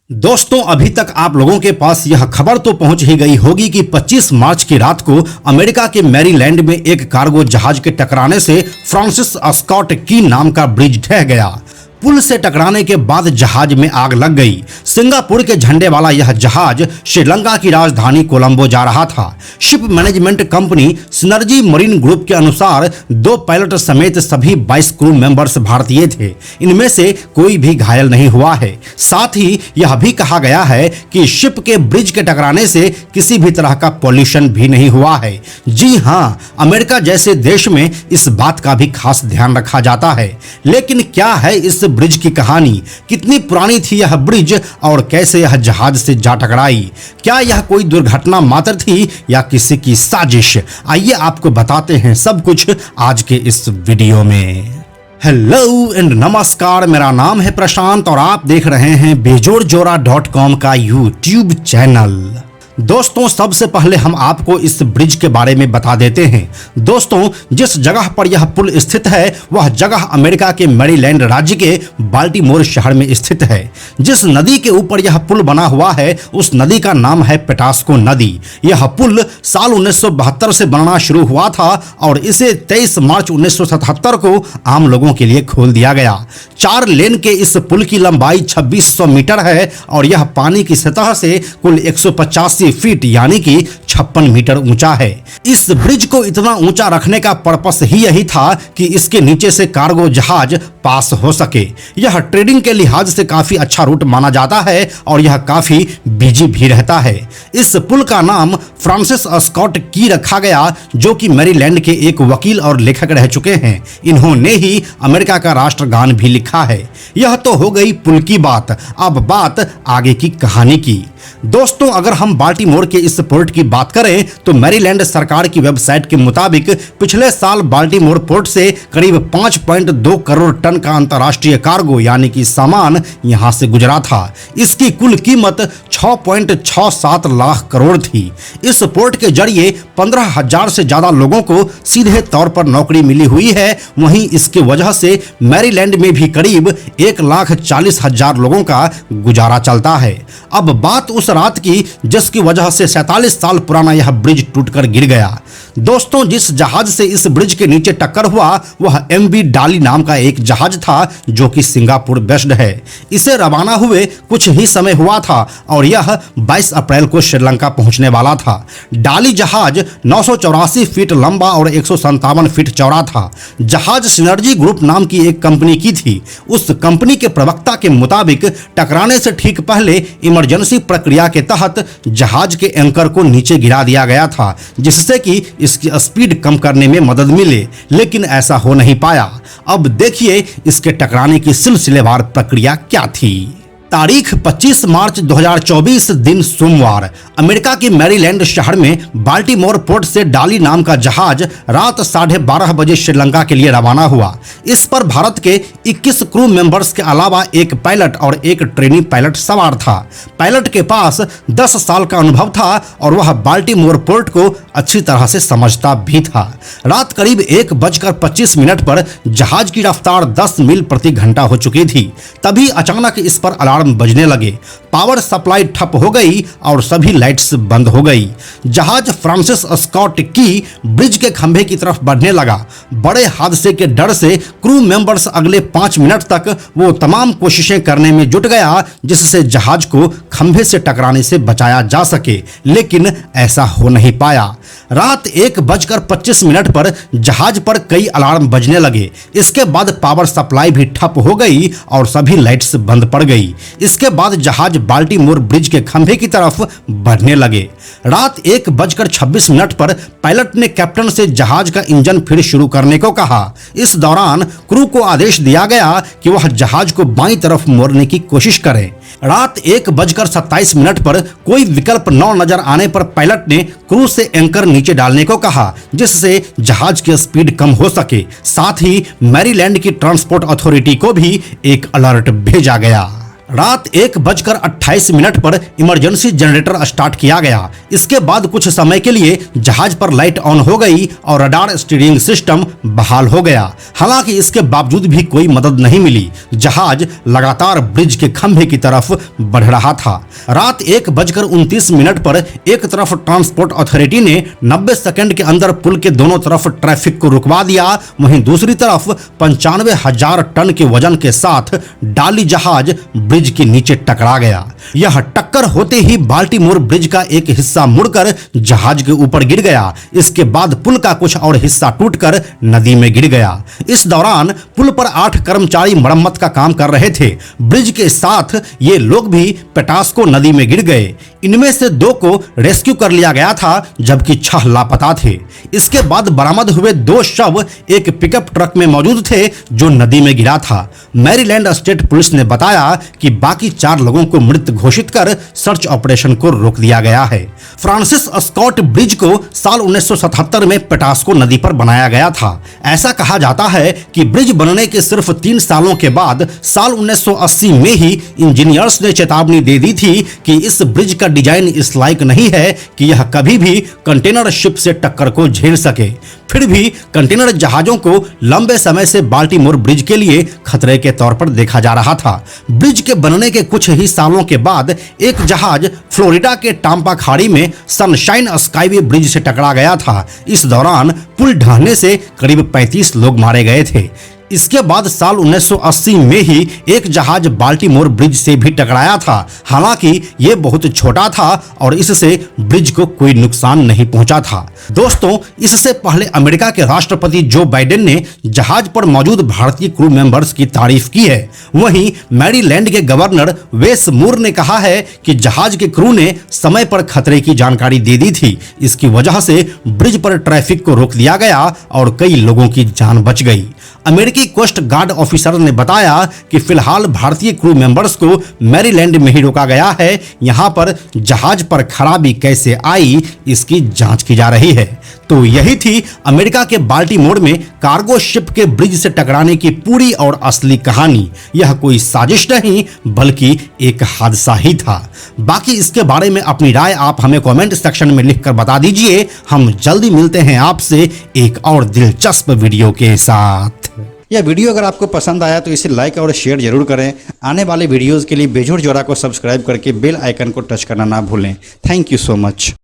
दोस्तों, अभी तक आप लोगों के पास यह खबर तो पहुंच ही गई होगी कि 25 मार्च की रात को अमेरिका के मैरीलैंड में एक कार्गो जहाज के टकराने से फ्रांसिस स्कॉट की नाम का ब्रिज ढह गया। पुल से टकराने के बाद जहाज में आग लग गई। सिंगापुर के झंडे वाला यह जहाज श्रीलंका की राजधानी कोलंबो जा रहा था। Ship management company synergy marine group के अनुसार 2 पायलट समेत सभी 22 क्रू मेंबर्स भारतीय थे। इनमें से कोई भी घायल नहीं हुआ है। साथ ही यह भी कहा गया है कि शिप के ब्रिज के टकराने से किसी भी तरह का पॉल्यूशन भी नहीं हुआ है। जी हाँ, अमेरिका जैसे देश में इस बात का भी खास ध्यान रखा जाता है। लेकिन क्या है इस ब्रिज की कहानी? कितनी पुरानी थी यह ब्रिज और कैसे यह जहाज से जा टकराई? क्या यह कोई दुर्घटना मात्र थी या किसी की साजिश? आइए आपको बताते हैं सब कुछ आज के इस वीडियो में। हेलो एंड नमस्कार, मेरा नाम है प्रशांत और आप देख रहे हैं बेजोड़जोड़ा.com का यूट्यूब चैनल। दोस्तों, सबसे पहले हम आपको इस ब्रिज के बारे में बता देते हैं। दोस्तों, जिस जगह पर यह पुल स्थित है वह जगह अमेरिका के मैरीलैंड राज्य के बाल्टीमोर शहर में स्थित है। जिस नदी के ऊपर यह पुल बना हुआ है उस नदी का नाम है पेटास्को नदी। यह पुल साल 1972 से बनना शुरू हुआ था और इसे 23 मार्च 1977 को आम लोगों के लिए खोल दिया गया। 4 लेन के इस पुल की लंबाई 2600 मीटर है और यह पानी की सतह से कुल 185 फीट यानी कि 56 मीटर ऊंचा है। इस ब्रिज को इतना ऊंचा रखने का पर्पस ही यही था कि इसके नीचे से कार्गो जहाज पास हो सके। यह ट्रेडिंग के लिहाज से काफी अच्छा रूट माना जाता है और यह काफी बिजी भी रहता है। इस पुल का नाम फ्रांसिस स्कॉट की रखा गया, जो कि मैरीलैंड के एक वकील और लेखक रह चुके हैं। इन्होंने ही अमेरिका का राष्ट्रगान भी लिखा है। यह तो हो गई पुल की बात। अब बात आगे की कहानी की। दोस्तों, अगर हम बाल्टीमोर के इस पोर्ट की बात करें तो मैरीलैंड सरकार की वेबसाइट के मुताबिक पिछले साल बाल्टीमोर पोर्ट से करीब 5.2 करोड़ टन का अंतर्राष्ट्रीय कार्गो यानी कि सामान यहां से गुजरा था। इसकी कुल कीमत 6.67 लाख करोड़ थी। इस पोर्ट के जरिए 15,000 से ज्यादा लोगों को सीधे तौर पर नौकरी मिली हुई है। वहीं इसके वजह से मैरीलैंड में भी करीब 1,40,000 लोगों का गुजारा चलता है। अब बात उस रात की जिसकी वजह से 47 साल पुराना यह ब्रिज टूटकर गिर गया। दोस्तों, जिस जहाज से इस ब्रिज के नीचे टक्कर हुआ वह MV डाली नाम का एक जहाज था जो कि सिंगापुर बेस्ड है। इसे रवाना हुए कुछ ही समय हुआ था और यह 22 अप्रैल को श्रीलंका पहुंचने वाला था। डाली जहाज 984 फीट लंबा और 157 फीट चौड़ा था। जहाज सिनर्जी ग्रुप नाम की एक कंपनी की थी। उस कंपनी के प्रवक्ता के मुताबिक टकराने से ठीक पहले इमरजेंसी प्रक्रिया के तहत जहाज के एंकर को नीचे गिरा दिया गया था, जिससे कि इसकी स्पीड कम करने में मदद मिले, लेकिन ऐसा हो नहीं पाया। अब देखिए इसके टकराने की सिलसिलेवार प्रक्रिया क्या थी। तारीख 25 मार्च 2024 दिन सोमवार अमेरिका के मैरीलैंड शहर में बाल्टीमोर पोर्ट से डाली नाम का जहाज रात 12:30 बजे श्रीलंका के लिए रवाना हुआ। इस पर भारत के 21 क्रू मेंबर्स के अलावा एक पायलट और एक ट्रेनी पायलट सवार था। पायलट के पास 10 साल का अनुभव था और वह बाल्टीमोर पोर्ट को अच्छी तरह से समझता भी था। रात करीब 1:25 पर जहाज की रफ्तार 10 मील प्रति घंटा हो चुकी थी। तभी अचानक इस पर अलार्म बजने लगे। पावर सप्लाई ठप हो गई और सभी लाइट्स बंद हो गई। जहाज फ्रांसिस स्कॉट की ब्रिज के खंभे की तरफ बढ़ने लगा। बड़े हादसे के डर से क्रू मेंबर्स अगले 5 मिनट तक वो तमाम कोशिशें करने में जुट गया जिससे जहाज को खंभे से टकराने से बचाया जा सके, लेकिन ऐसा हो नहीं पाया। रात 1:25 पर जहाज पर कई अलार्म बजने लगे। इसके बाद पावर सप्लाई भी ठप हो गई और सभी लाइट्स बंद पड़ गई। इसके बाद जहाज बाल्टीमोर ब्रिज के खंभे की तरफ बढ़ने लगे। रात 1:26 पर पायलट ने कैप्टन से जहाज का इंजन फिर शुरू करने को कहा। इस दौरान क्रू को आदेश दिया गया कि वह जहाज को बाईं तरफ मोड़ने की कोशिश करें। रात 1:27 पर कोई विकल्प न नजर आने पर पायलट ने क्रू से एंकर नीचे डालने को कहा, जिससे जहाज की स्पीड कम हो सके। साथ ही मैरीलैंड की ट्रांसपोर्ट अथॉरिटी को भी एक अलर्ट भेजा गया। रात 1:28 पर इमरजेंसी जनरेटर स्टार्ट किया गया। इसके बाद कुछ समय के लिए जहाज पर लाइट ऑन हो गई और रडार स्टीयरिंग सिस्टम बहाल हो गया। हालांकि इसके बावजूद भी कोई मदद नहीं मिली। जहाज लगातार ब्रिज के खंभे की तरफ बढ़ रहा था। रात 1:29 पर एक तरफ ट्रांसपोर्ट अथॉरिटी ने 90 सेकंड के अंदर पुल के दोनों तरफ ट्रैफिक को रुकवा दिया। वहीं दूसरी तरफ 95,000 टन के वजन के साथ डाली जहाज ब्रिज के नीचे टकरा गया। यह टक्कर होते ही बाल्टीमोर ब्रिज का एक हिस्सा मुड़कर जहाज के ऊपर गिर गया। इसके बाद पुल का कुछ और हिस्सा टूटकर नदी में गिर गया। इस दौरान पुल पर 8 कर्मचारी मरम्मत का काम कर रहे थे। ब्रिज के साथ ये लोग भी पेटास्को नदी में गिर गए। इनमें से 2 को रेस्क्यू कर लिया गया था, जबकि 6 लापता थे। इसके बाद बरामद हुए 2 शव एक पिकअप ट्रक में मौजूद थे जो नदी में गिरा था। मैरीलैंड स्टेट पुलिस ने बताया कि बाकी 4 लोगों को मृत घोषित कर सर्च ऑपरेशन को रोक दिया गया है। फ्रांसिस स्कॉट ब्रिज को साल 1977 में पेटास्को नदी पर बनाया गया था। ऐसा कहा जाता है कि ब्रिज बनने के सिर्फ 3 सालों के बाद साल 1980 में ही इंजीनियर्स ने चेतावनी दे दी थी कि इस ब्रिज का डिजाइन इस लायक नहीं है कि यह कभी भी कंटेनर शिप से टक्कर को झेल सके। फिर भी कंटेनर जहाजों को लंबे समय से बाल्टीमोर ब्रिज के लिए खतरे के तौर पर देखा जा रहा था। ब्रिज के बनने के कुछ ही सालों के बाद एक जहाज फ्लोरिडा के टाम्पा खाड़ी में सनशाइन स्काईवे ब्रिज से टकरा गया था। इस दौरान पुल ढहने से करीब 35 लोग मारे गए थे। इसके बाद साल 1980 में ही एक जहाज बाल्टीमोर ब्रिज से भी टकराया था। हालांकि ये बहुत छोटा था और इससे ब्रिज को कोई नुकसान नहीं पहुंचा था। दोस्तों, इससे पहले अमेरिका के राष्ट्रपति जो बाइडेन ने जहाज पर मौजूद भारतीय क्रू मेंबर्स की तारीफ की है। वहीं मैरीलैंड के गवर्नर वेस मूर ने कहा है कि जहाज के क्रू ने समय पर खतरे की जानकारी दे दी थी। इसकी वजह से ब्रिज पर ट्रैफिक को रोक दिया गया और कई लोगों की जान बच गई। अमेरिकी कोस्ट गार्ड ऑफिसर ने बताया कि फिलहाल भारतीय क्रू मेंबर्स को मैरीलैंड में ही रोका गया है। यहां पर जहाज पर खराबी कैसे आई, इसकी जांच की जा रही है। तो यही थी अमेरिका के बाल्टीमोर में कार्गो शिप के ब्रिज से टकराने की पूरी और असली कहानी। यह कोई साजिश नहीं बल्कि एक हादसा ही था। बाकी इसके बारे में अपनी राय आप हमें कमेंट सेक्शन में लिखकर बता दीजिए। हम जल्दी मिलते हैं आपसे एक और दिलचस्प वीडियो के साथ। यह वीडियो अगर आपको पसंद आया तो इसे लाइक और शेयर जरूर करें। आने वाले वीडियोस के लिए बेजोड़ जोड़ा को सब्सक्राइब करके बेल आइकन को टच करना ना भूलें। Thank you so much.